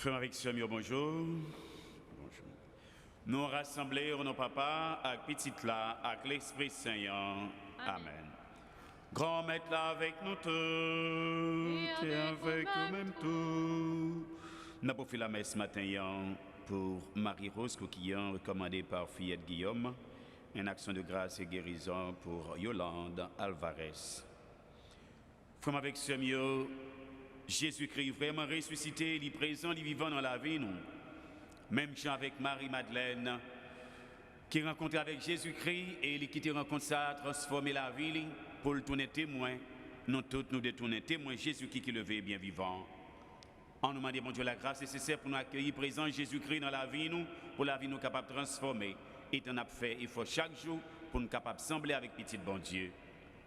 Frère avec sœur, bonjour. Bonjour. Nous rassemblés, nos papas, avec petit là, avec l'Esprit Saint. Amen. Grand maître là avec nous tous, et avec nous-mêmes tous. Nous avons fait la messe ce matin pour Marie-Rose Coquillon, recommandée par Fillette Guillaume. Une action de grâce et guérison pour Yolande Alvarez. Frère avec sœur, Jésus-Christ vraiment ressuscité, il est présent, il est vivant dans la vie, nous. Même chant avec Marie-Madeleine, qui rencontre avec Jésus-Christ et il qui rencontre ça, transformer la vie pour le tourner témoin. Nous tous nous détourner témoin Jésus-Christ qui levé bien vivant. On nous demande, mon Dieu, la grâce nécessaire pour nous accueillir présent Jésus-Christ dans la vie, nous, pour la vie nous capable de transformer. Et on a fait, il faut chaque jour pour nous capable de sembler avec petit bon Dieu.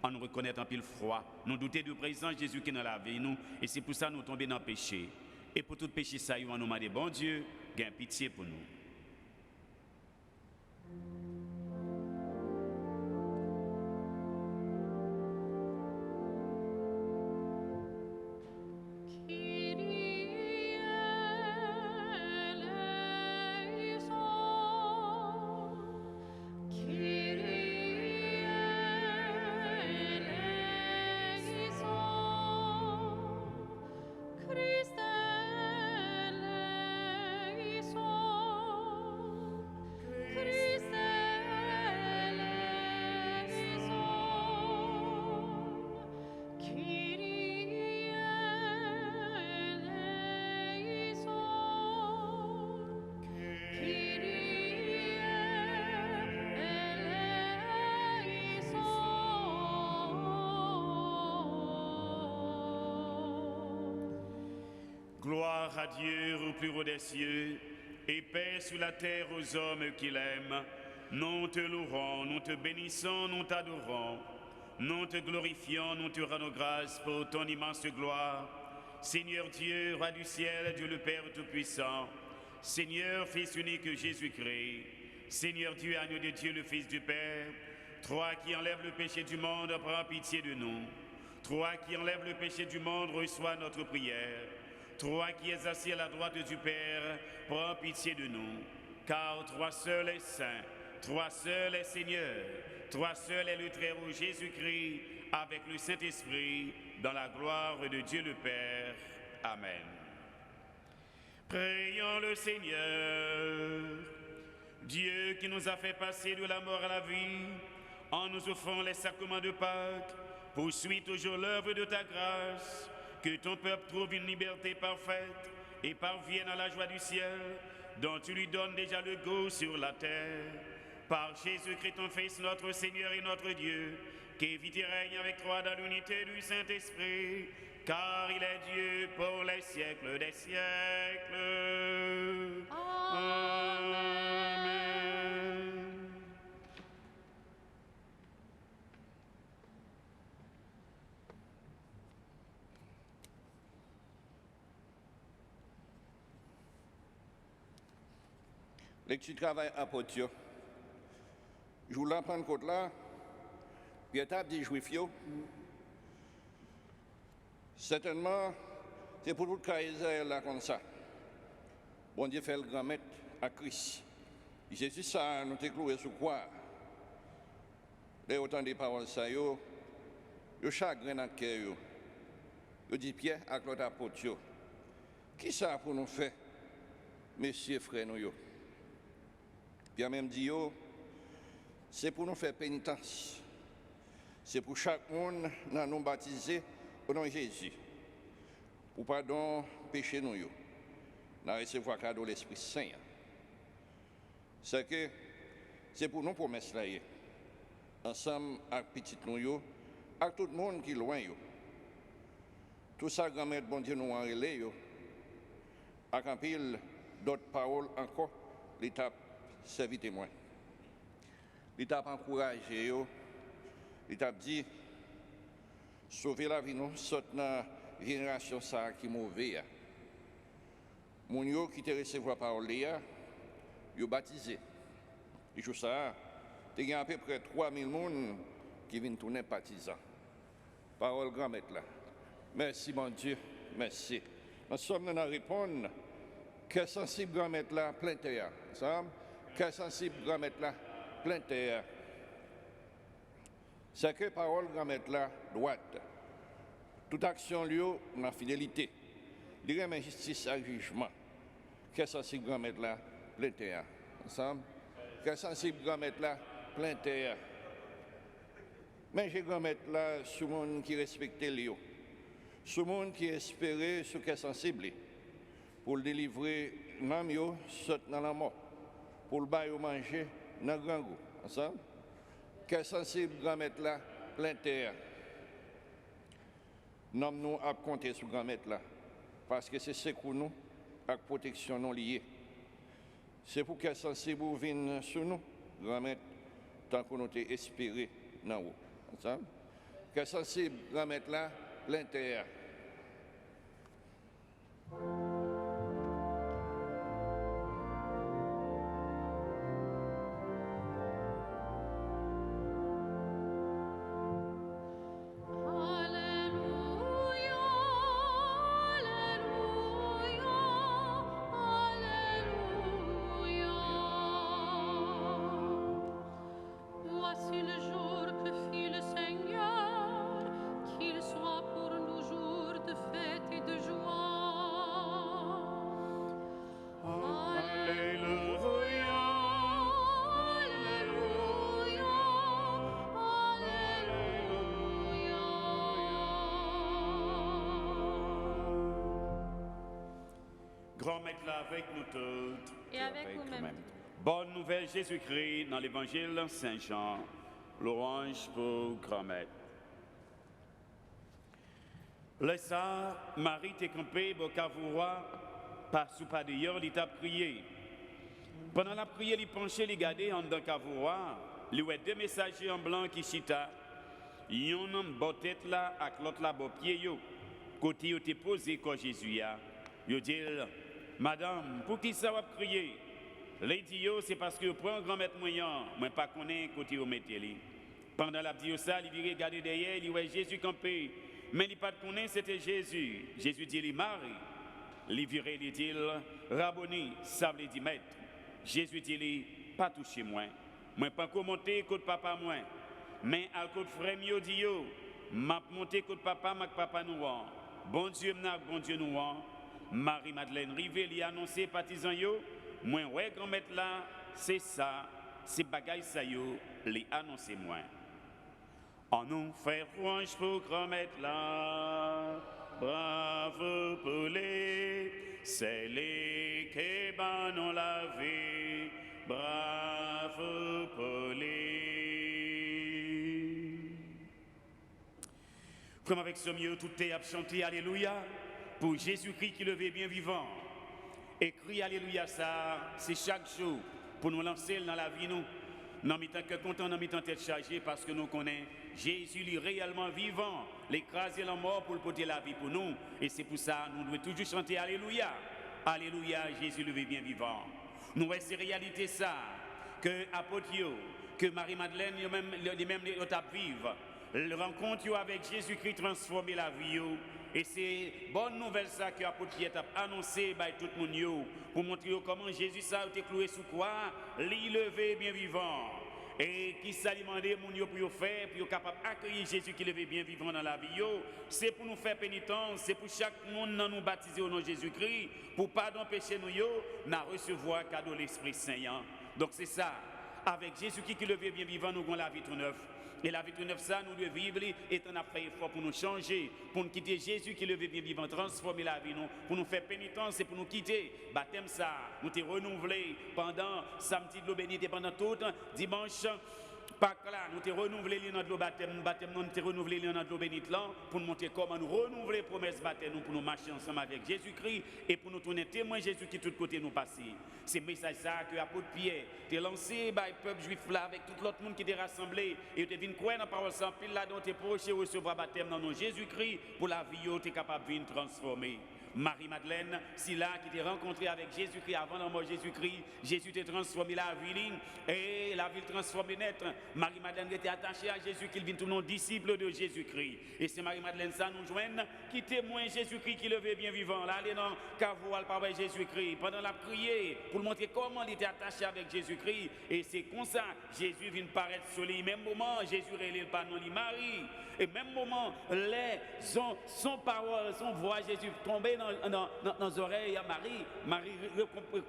On nous reconnaît en pile froid, nous douter du présent Jésus qui est dans la vie, nous, et c'est pour ça que nous tombons dans le péché. Et pour tout péché, ça, on nous demande, bon Dieu, gagne pitié pour nous. Gloire à Dieu au plus haut des cieux, et paix sur la terre aux hommes qu'il aime. Nous te louerons, nous te bénissons, nous t'adorons. Nous te glorifions, nous te rendons grâce pour ton immense gloire. Seigneur Dieu, roi du ciel, Dieu le Père Tout-Puissant. Seigneur, Fils unique Jésus-Christ. Seigneur Dieu, agneau de Dieu, le Fils du Père. Toi qui enlèves le péché du monde, prends pitié de nous. Toi qui enlèves le péché du monde, reçois notre prière. Toi qui es assis à la droite du Père, prends pitié de nous, car toi seul est saint, toi seul est Seigneur, toi seul est le Très-Haut Jésus-Christ, avec le Saint-Esprit, dans la gloire de Dieu le Père. Amen. Prions le Seigneur, Dieu qui nous a fait passer de la mort à la vie, en nous offrant les sacrements de Pâques, poursuis toujours l'œuvre de ta grâce. Que ton peuple trouve une liberté parfaite et parvienne à la joie du ciel, dont tu lui donnes déjà le goût sur la terre. Par Jésus-Christ, ton Fils, notre Seigneur et notre Dieu, qui vit et règne avec toi dans l'unité du Saint-Esprit, car il est Dieu pour les siècles des siècles. Amen. Lecture de travail à Potio. Je voulais en prendre compte là, puis étape des Juifs. Certainement, c'est pour tout le cas Israël là comme ça. Bon Dieu fait le grand maître à Christ. Jésus, ça, nous t'es cloué sur quoi? Les autant des paroles, ça, yo chagrin dans le cœur, yo dit Pierre à l'autre apôtre, qui ça pour nous faire, messieurs, frères, nous, yo? Pierre même dit, c'est pour nous faire pénitence. C'est pour chaque monde nous baptiser au nom de Jésus. Pour pardon péché nous, nous recevoir cadeau l'Esprit Saint. C'est que c'est pour nous promesses là, ensemble avec petit nous, avec tout le monde qui est loin. Tout ça, grand-mère, bon Dieu, nous en relais, avec un pile d'autres paroles encore, l'étape servi témoin. L'étape encouragé, l'étape dit, sauver la vie, nous, saute dans la génération ça qui est mauvaise. Mon yo qui te recevoir parole, yo baptisé. Et tout ça, il y a à peu près 3000 personnes qui viennent tourner partisans. Parole grand maître là. Merci, mon Dieu, merci. Nous sommes dans la réponse Cœur sensible, grand-mère là, plein terre. Ensemble. Cœur sensible, grand-mère là, plein terre. Sacrée parole, grand-mère là, droite. Toute action liée dans fidélité. Il remet justice à jugement. Cœur sensible, grand-mère là, plein terre. Ensemble. Cœur sensible, grand-mère là, plein terre. Mais j'ai grand-mère là, sous monde qui respecte Léo. Sous monde qui espérait ce qui est sensible. Pour le délivrer, nam yo saute dans la mort. Pour le bail manger dans le grand goût. Ensemble. Qu'est sensible, grand-mère là, plein terre. Nous à compter sur grand-mère là. Parce que c'est ce que nous, avec protection non liée. C'est pour qu'elle sensible vienne sur nous, grand-mère, tant qu'on nous espéré dans haut. Ensemble. Qu'est sensible, grand-mère là, plein terre. Grand-mère là avec nous toutes. Et avec vous-même. Bonne nouvelle Jésus-Christ dans l'évangile Saint-Jean. Louange pour grand-mère. Laissa Marie t'est campée au Cavourois, pas sous pas d'ailleurs, il t'a prié. Pendant la prière, il penchait, il gardait en dans Cavourois, il y a deux messagers en blanc qui chita. Il y en a une tête là, avec l'autre là, au pied, côté où t'es posé quand Jésus a. Il dit, Madame, pour qui ça va crier? Les dit, c'est parce que pour un grand-maître moyen, moi pas connaît côté où mettez-les. Pendant la dit ça, il vient regarder derrière, il voit Jésus campé. Mais il pas connaît, c'était Jésus. Jésus dit, il Marie. Il virait, il dit, Rabboni, ça veut dire maître. Jésus dit, pas toucher moi. Moi pas commenter côté papa moi. Mais à côté frère mio dit, m'a monté côté papa, ma papa nous. Bon Dieu, bon Dieu nous. Marie-Madeleine Rivet lui a annoncé partisan yo, moi ouais grand-mère là, c'est ça, c'est bagaille ça yo, lui annoncé moi. En nous faire louange pour grand-mère là, bravo pour les, c'est les qui banent la vie, bravo pour les. Comme avec ce mieux, tout est chanté, alléluia. Pour Jésus-Christ qui levé bien vivant. Écrit alléluia ça, c'est chaque jour pour nous lancer dans la vie nous. Nous mettons que content, nous mettons tête chargée parce que nous connaissons Jésus lui réellement vivant, l'écraser la mort pour porter la vie pour nous. Et c'est pour ça nous devons toujours chanter alléluia. Alléluia, Jésus levé bien vivant. Nous voyons ces réalités ça que apôtre que Marie-Madeleine les mêmes les vivre. Le rencontre avec Jésus-Christ transformer la vie. Et c'est bonne nouvelle ça que l'apôtre Pierre a annoncé par tout le monde pour montrer comment Jésus a été cloué sous quoi, levé bien vivant. Et qui s'alimentait mon pour faire, pour capable d'accueillir Jésus qui levé bien vivant dans la vie. C'est pour nous faire pénitence, c'est pour chaque monde nous baptiser au nom de Jésus-Christ, pour pardon péché nous, nous recevoir cadeau l'Esprit Saint. Donc c'est ça, avec Jésus qui levé bien vivant, nous avons la vie tout neuve. Et la vie tout neuve, ça, nous devons vivre et on a fait effort pour nous changer, pour nous quitter Jésus qui levé bien vivant, transformer la vie, nous, pour nous faire pénitence et pour nous quitter. Baptême ça, nous t'es renouvelé pendant samedi de l'eau bénite et pendant tout dimanche. Pâques là, nous t'es renouvelé dans l'eau baptême, nous t'es renouvelé dans l'eau bénite là, pour nous montrer comment nous renouveler promesse baptême, pour nous marcher ensemble avec Jésus-Christ et pour nous tourner témoin Jésus qui de tous côtés nous passe. C'est message ça que l'apôtre Pierre t'a lancé par le peuple juif là avec tout l'autre monde qui était rassemblé et tu es venu croire dans la parole sans pile là dont tu es proche recevoir baptême dans nom Jésus-Christ pour la vie tu es capable de venir transformer. Marie-Madeleine, si là qui t'est rencontré avec Jésus-Christ avant la mort de Jésus-Christ, Jésus t'a transformé la ville et la ville transformée net. Marie-Madeleine était attachée à Jésus, qu'il vienne tout le monde disciple de Jésus-Christ. Et c'est Marie-Madeleine ça nous joigne, qui témoigne Jésus-Christ qui le veut bien vivant. Là, elle est dans Cavou, elle parle Jésus-Christ. Pendant la prière, pour montrer comment il était attaché avec Jésus-Christ. Et c'est comme ça, Jésus vient paraître sur lui. Même moment, Jésus relève pas non lui Marie. Et même moment, son parole, son voix, Jésus tombait dans nos oreilles à Marie. Marie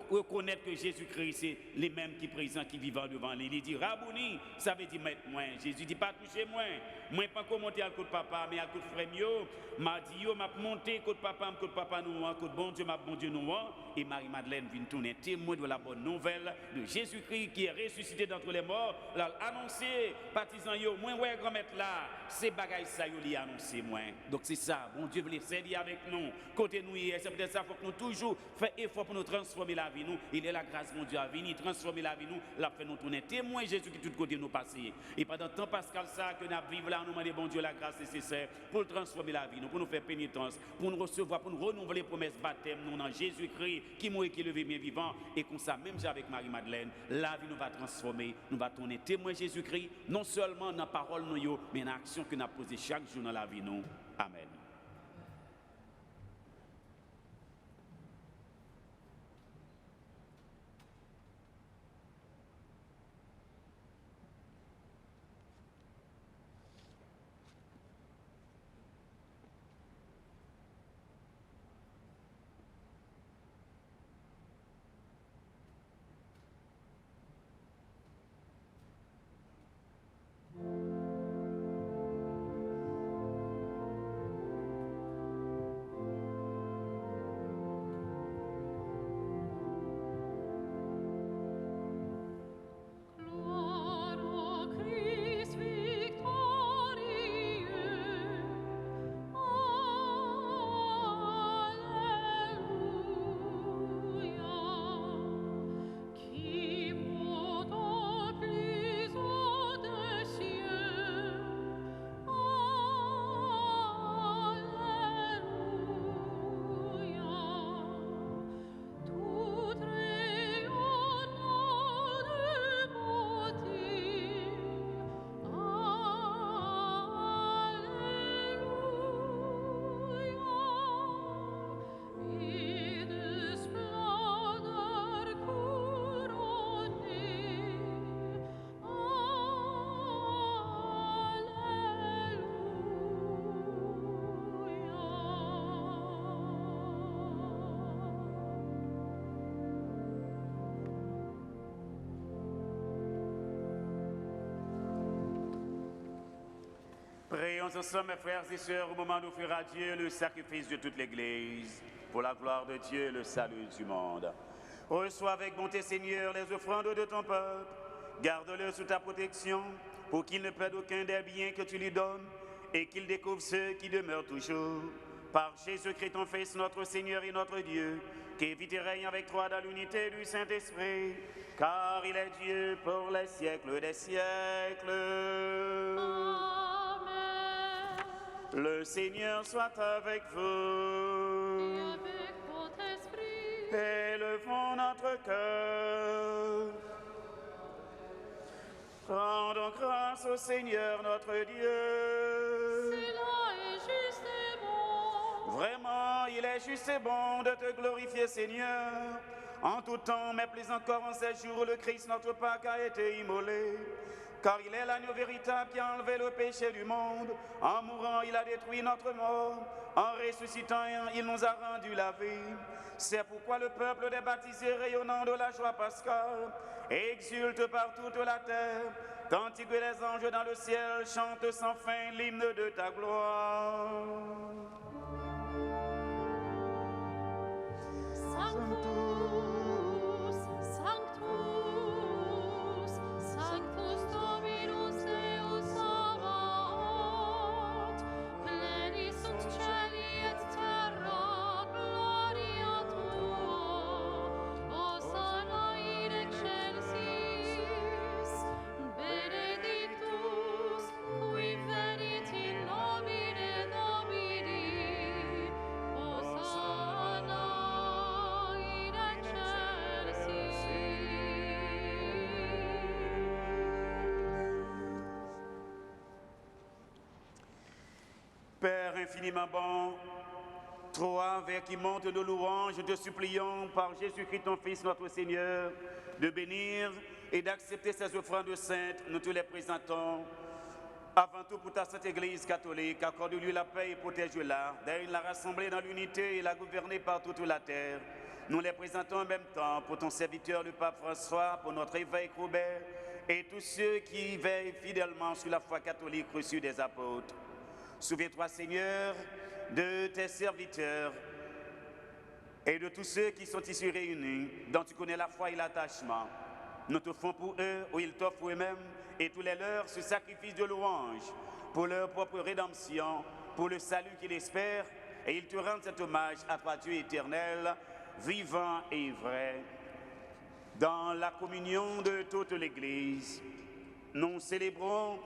reconnaît que Jésus-Christ, c'est les mêmes qui présent, qui vivent devant lui. Il dit, Rabouni, ça veut dire mettre moi. Jésus dit, pas toucher moi. Moi, pas qu'on monter à le côté papa, mais à le côté frère mio. M'a dit, yo, m'a monté côté papa nous, côté bon Dieu nous. Et Marie-Madeleine vient tourner témoin de la bonne nouvelle de Jésus-Christ qui est ressuscité d'entre les morts. L'a annoncé, partisan yo, moi, ouais, grand-mère là, c'est bagaille ça, yo, li annoncé, moi. Donc c'est ça, bon Dieu veut servir avec nous. Côté nous, c'est peut-être ça, faut que nous toujours fassions effort pour nous transformer la vie, nous. Il est la grâce, mon Dieu, à venir transformer la vie, nous. L'a fait nous tourner témoin Jésus qui tout côté nous passer. Et pendant le temps pascal ça, que nous vivons là, nous demandons, bon Dieu, la grâce nécessaire pour transformer la vie, nous, pour nous faire pénitence, pour nous recevoir, pour nous renouveler les promesses baptême, nous, dans Jésus-Christ, qui mourit, qui levé, bien vivant. Et comme ça, même avec Marie-Madeleine, la vie nous va transformer, nous va tourner témoin Jésus-Christ, non seulement dans la parole, nous, mais dans l'action que nous avons posée chaque jour dans la vie, nous. Amen. Prions ensemble, mes frères et sœurs, au moment d'offrir à Dieu le sacrifice de toute l'Église, pour la gloire de Dieu et le salut du monde. Reçois avec bonté, Seigneur, les offrandes de ton peuple. Garde-le sous ta protection, pour qu'il ne perde aucun des biens que tu lui donnes, et qu'il découvre ceux qui demeurent toujours. Par Jésus-Christ, ton Fils, notre Seigneur et notre Dieu, qui vit et règne avec toi dans l'unité du Saint-Esprit, car il est Dieu pour les siècles des siècles. Le Seigneur soit avec vous. Et avec votre esprit. Élevons notre cœur. Rendons grâce au Seigneur notre Dieu. Cela est juste et bon. Vraiment, il est juste et bon de te glorifier, Seigneur. En tout temps, mais plus encore en ces jours, le Christ, notre Pâque, a été immolé. Car il est l'agneau véritable qui a enlevé le péché du monde. En mourant, il a détruit notre mort. En ressuscitant, il nous a rendu la vie. C'est pourquoi le peuple des baptisés, rayonnant de la joie pascale, exulte par toute la terre, tandis que les anges dans le ciel chantent sans fin l'hymne de ta gloire. Sanctus, Sanctus, Sanctus Dominus Deus Sabaoth, pleni sunt caeli et terra gloria tua, Hosanna in excelsis, benedictus qui venit in nomine Domini, Hosanna. infiniment bon, toi, vers qui montent nos louanges, nous te supplions par Jésus-Christ, ton Fils, notre Seigneur, de bénir et d'accepter ces offrandes saintes, nous te les présentons. Avant tout pour ta Sainte Église catholique, accorde-lui la paix et protège-la, d'ailleurs la rassembler dans l'unité et la gouverner par toute la terre. Nous les présentons en même temps pour ton serviteur, le pape François, pour notre évêque Robert, et tous ceux qui veillent fidèlement sur la foi catholique reçue des apôtres. Souviens-toi, Seigneur, de tes serviteurs et de tous ceux qui sont ici réunis, dont tu connais la foi et l'attachement. Nous te font pour eux, où ils t'offrent eux-mêmes, et tous les leurs ce sacrifice de louange, pour leur propre rédemption, pour le salut qu'ils espèrent, et ils te rendent cet hommage à toi, Dieu éternel, vivant et vrai. Dans la communion de toute l'Église, nous célébrons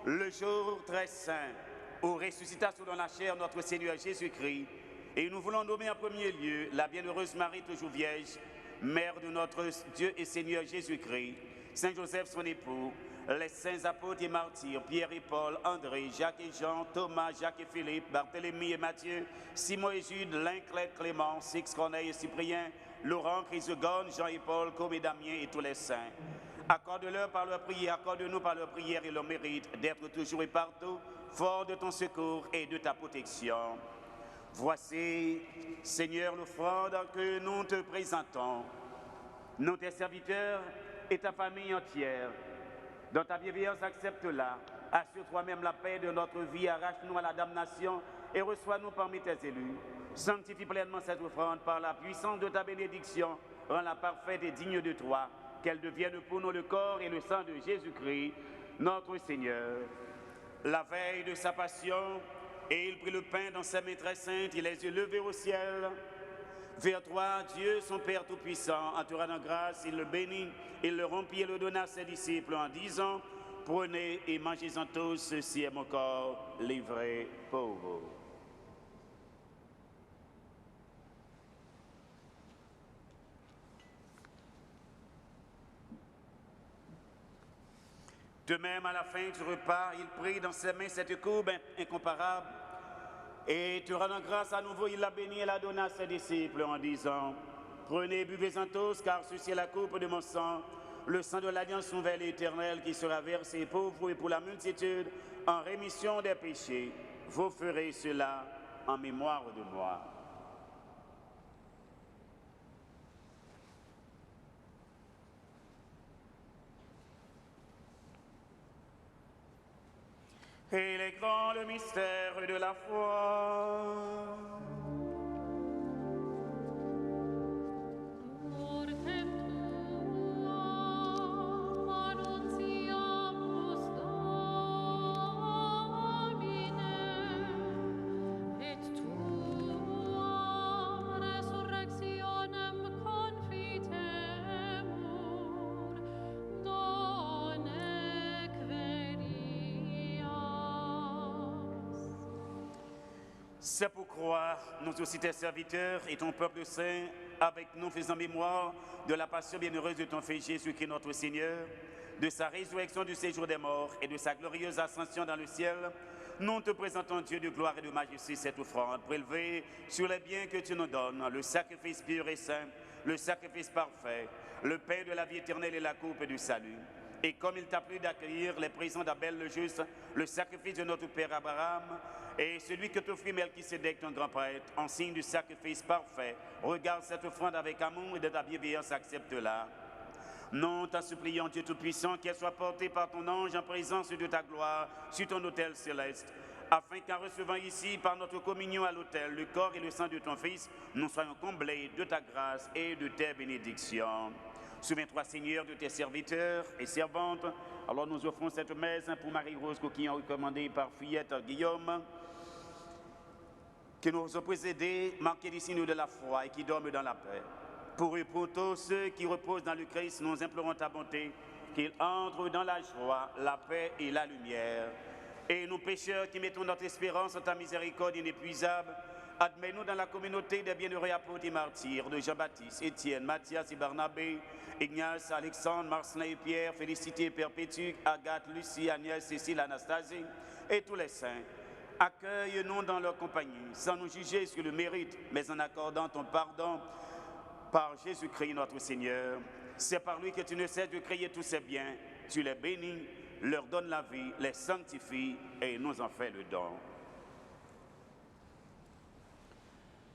le jour très saint où ressuscita dans la chair notre Seigneur Jésus-Christ, et nous voulons nommer en premier lieu la bienheureuse Marie, toujours vierge, mère de notre Dieu et Seigneur Jésus-Christ, Saint Joseph son époux, les saints apôtres et martyrs, Pierre et Paul, André, Jacques et Jean, Thomas, Jacques et Philippe, Barthélemy et Matthieu, Simon et Jude, Linclet, Clément, Six, Corneille et Cyprien, Laurent, Chrysogone, Jean et Paul, Com et Damien et tous les saints. Accorde-leur par leur prière, accorde-nous par leur prière et leur mérite d'être toujours et partout fort de ton secours et de ta protection. Voici, Seigneur, l'offrande que nous te présentons, nous tes serviteurs et ta famille entière. Dans ta bienveillance, accepte-la. Assure toi-même la paix de notre vie, arrache-nous à la damnation et reçois-nous parmi tes élus. Sanctifie pleinement cette offrande par la puissance de ta bénédiction. Rends-la parfaite et digne de toi, qu'elle devienne pour nous le corps et le sang de Jésus-Christ, notre Seigneur. La veille de sa passion, et il prit le pain dans sa main très sainte, il les yeux levés au ciel. Vers toi, Dieu, son Père Tout-Puissant, en te rendant grâce, il le bénit, il le rompit et le donna à ses disciples en disant, prenez et mangez-en tous, ceci est mon corps livré pour vous. De même, à la fin du repas, il prit dans ses mains cette coupe incomparable, et te rendant grâce à nouveau, il la bénit et la donna à ses disciples en disant, prenez et buvez-en tous, car ceci est la coupe de mon sang, le sang de l'alliance nouvelle et éternelle qui sera versé pour vous et pour la multitude en rémission des péchés. Vous ferez cela en mémoire de moi. Et il est grand le mystère de la foi. C'est pour croire, nous aussi tes serviteurs et ton peuple saint, avec nous faisant mémoire de la passion bienheureuse de ton Fils Jésus-Christ notre Seigneur, de sa résurrection du séjour des morts et de sa glorieuse ascension dans le ciel, nous te présentons, Dieu de gloire et de majesté, cette offrande prélevée sur les biens que tu nous donnes, le sacrifice pur et saint, le sacrifice parfait, le pain de la vie éternelle et la coupe du salut. Et comme il t'a plu d'accueillir les présents d'Abel le juste, le sacrifice de notre Père Abraham, et celui que t'offrit Melchisédek, ton grand prêtre, en signe du sacrifice parfait, regarde cette offrande avec amour et de ta bienveillance, accepte-la. Nous t'en supplions, Dieu Tout-Puissant, qu'elle soit portée par ton ange en présence de ta gloire sur ton autel céleste, afin qu'en recevant ici, par notre communion à l'autel, le corps et le sang de ton Fils, nous soyons comblés de ta grâce et de tes bénédictions. Souviens-toi, Seigneur, de tes serviteurs et servantes. Alors nous offrons cette messe pour Marie-Rose Coquillon, recommandée par Fillette Guillaume, qui nous a précédés, marqués des signes de la foi et qui dorment dans la paix. Pour eux, pour tous ceux qui reposent dans le Christ, nous implorons ta bonté, qu'ils entrent dans la joie, la paix et la lumière. Et nous pécheurs qui mettons notre espérance en ta miséricorde inépuisable, admets-nous dans la communauté des bienheureux apôtres et martyrs de Jean-Baptiste, Étienne, Matthias et Barnabé, Ignace, Alexandre, Marcelin et Pierre, Félicité, Perpétue, Agathe, Lucie, Agnès, Cécile, Anastasie et tous les saints. Accueille-nous dans leur compagnie, sans nous juger sur le mérite, mais en accordant ton pardon par Jésus-Christ notre Seigneur. C'est par lui que tu ne cesses de créer tous ces biens. Tu les bénis, leur donnes la vie, les sanctifies et nous en fais le don.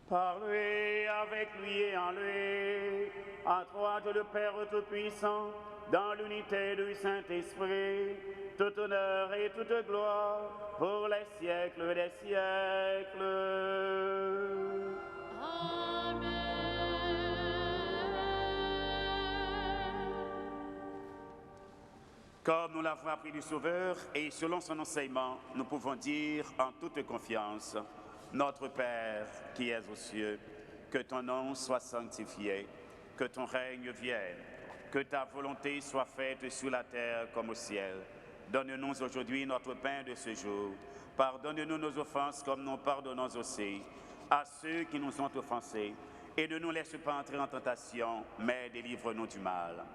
Par lui, avec lui et en lui, à toi, Dieu le Père Tout-Puissant, dans l'unité du Saint-Esprit, tout honneur et toute gloire pour les siècles des siècles. Comme nous l'avons appris du Sauveur et selon son enseignement, nous pouvons dire en toute confiance, Notre Père qui es aux cieux, que ton nom soit sanctifié, que ton règne vienne, que ta volonté soit faite sur la terre comme au ciel. Donne-nous aujourd'hui notre pain de ce jour. Pardonne-nous nos offenses comme nous pardonnons aussi à ceux qui nous ont offensés. Et ne nous laisse pas entrer en tentation, mais délivre-nous du mal.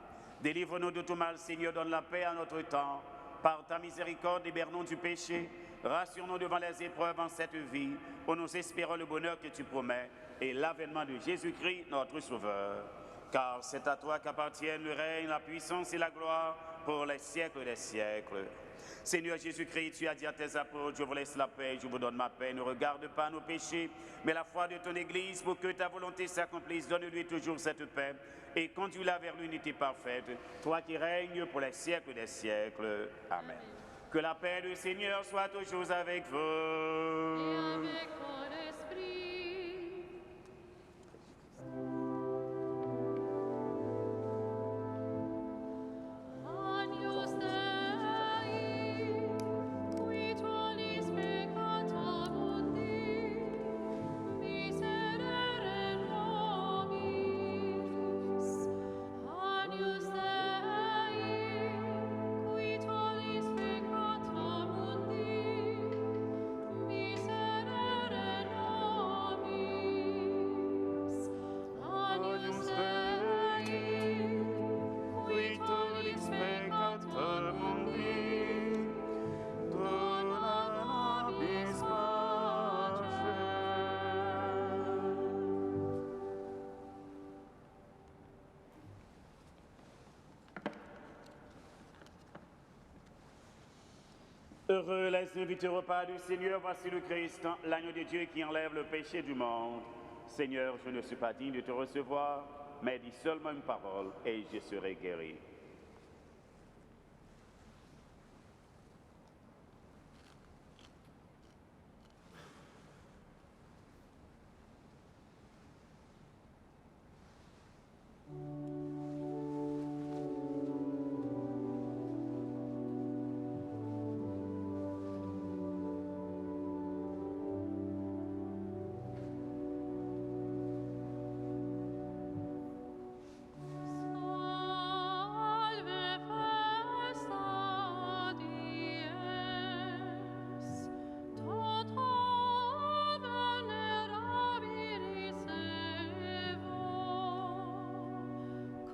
Délivre-nous de tout mal, Seigneur, donne la paix à notre temps. Par ta miséricorde, libère-nous du péché. Rassure-nous devant les épreuves en cette vie, où nous espérons le bonheur que tu promets et l'avènement de Jésus-Christ, notre Sauveur. Car c'est à toi qu'appartiennent le règne, la puissance et la gloire pour les siècles des siècles. Seigneur Jésus-Christ, tu as dit à tes apôtres, je vous laisse la paix, je vous donne ma paix. Ne regarde pas nos péchés, mais la foi de ton Église, pour que ta volonté s'accomplisse. Donne-lui toujours cette paix et conduis-la vers l'unité parfaite, toi qui règnes pour les siècles des siècles. Amen. Que la paix du Seigneur soit toujours avec vous. Et avec ton esprit. Agnus Dei, qui tollis peccata mundi, miserere nobis. Agnus Dei, qui tollis peccata mundi, miserere nobis. Agnus Dei, qui tollis peccata mundi, dona nobis pace. Heureux les invités au repas du Seigneur, voici le Christ, l'agneau de Dieu qui enlève le péché du monde. Seigneur, je ne suis pas digne de te recevoir, mais dis seulement une parole et je serai guéri. Salve festa dies, tota venerabilis evo,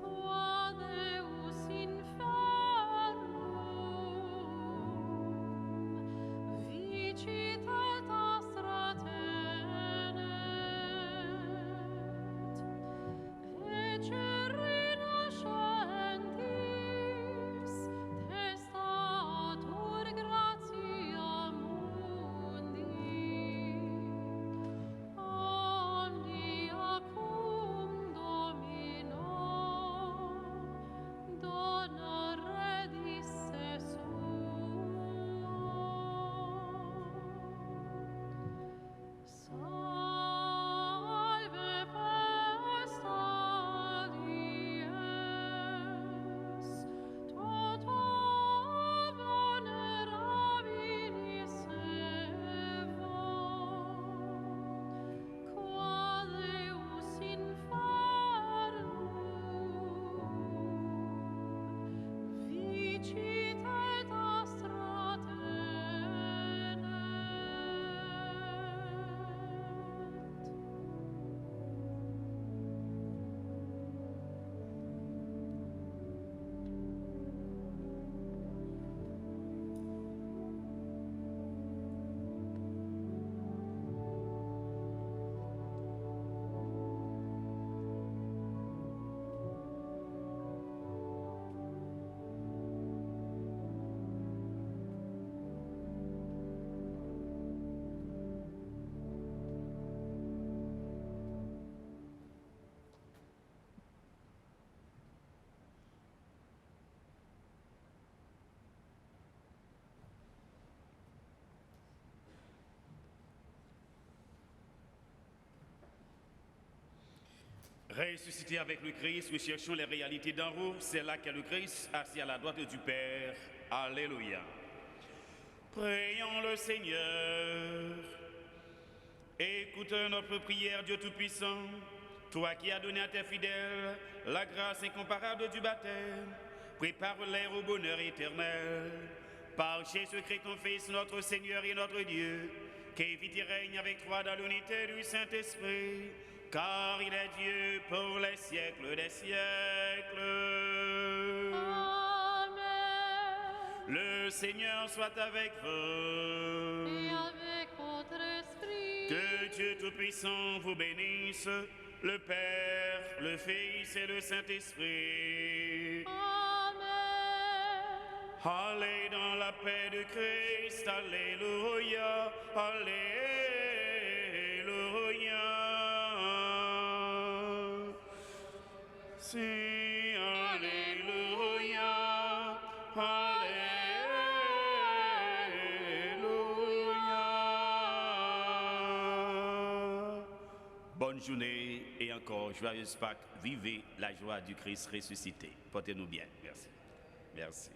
qua Deus infernum vicit et astra tenet. Ecce nascentis testatur gratia mundi, omnia cum Domino, dona redisse suo. Ressuscité avec le Christ, nous cherchons les réalités d'en haut. C'est là qu'est le Christ, assis à la droite du Père. Alléluia. Prions le Seigneur. Écoute notre prière, Dieu Tout-Puissant. Toi qui as donné à tes fidèles la grâce incomparable du baptême, prépare-les au bonheur éternel. Par Jésus-Christ, ton Fils, notre Seigneur et notre Dieu, qui vit et règne avec toi dans l'unité du Saint-Esprit, car il est Dieu pour les siècles des siècles. Amen. Le Seigneur soit avec vous. Et avec votre esprit. Que Dieu Tout-Puissant vous bénisse, le Père, le Fils et le Saint-Esprit. Amen. Allez dans la paix de Christ, alléluia, alléluia. Si, alléluia, alléluia. Bonne journée et encore joyeuse Pâques. Vivez la joie du Christ ressuscité. Portez-nous bien. Merci. Merci.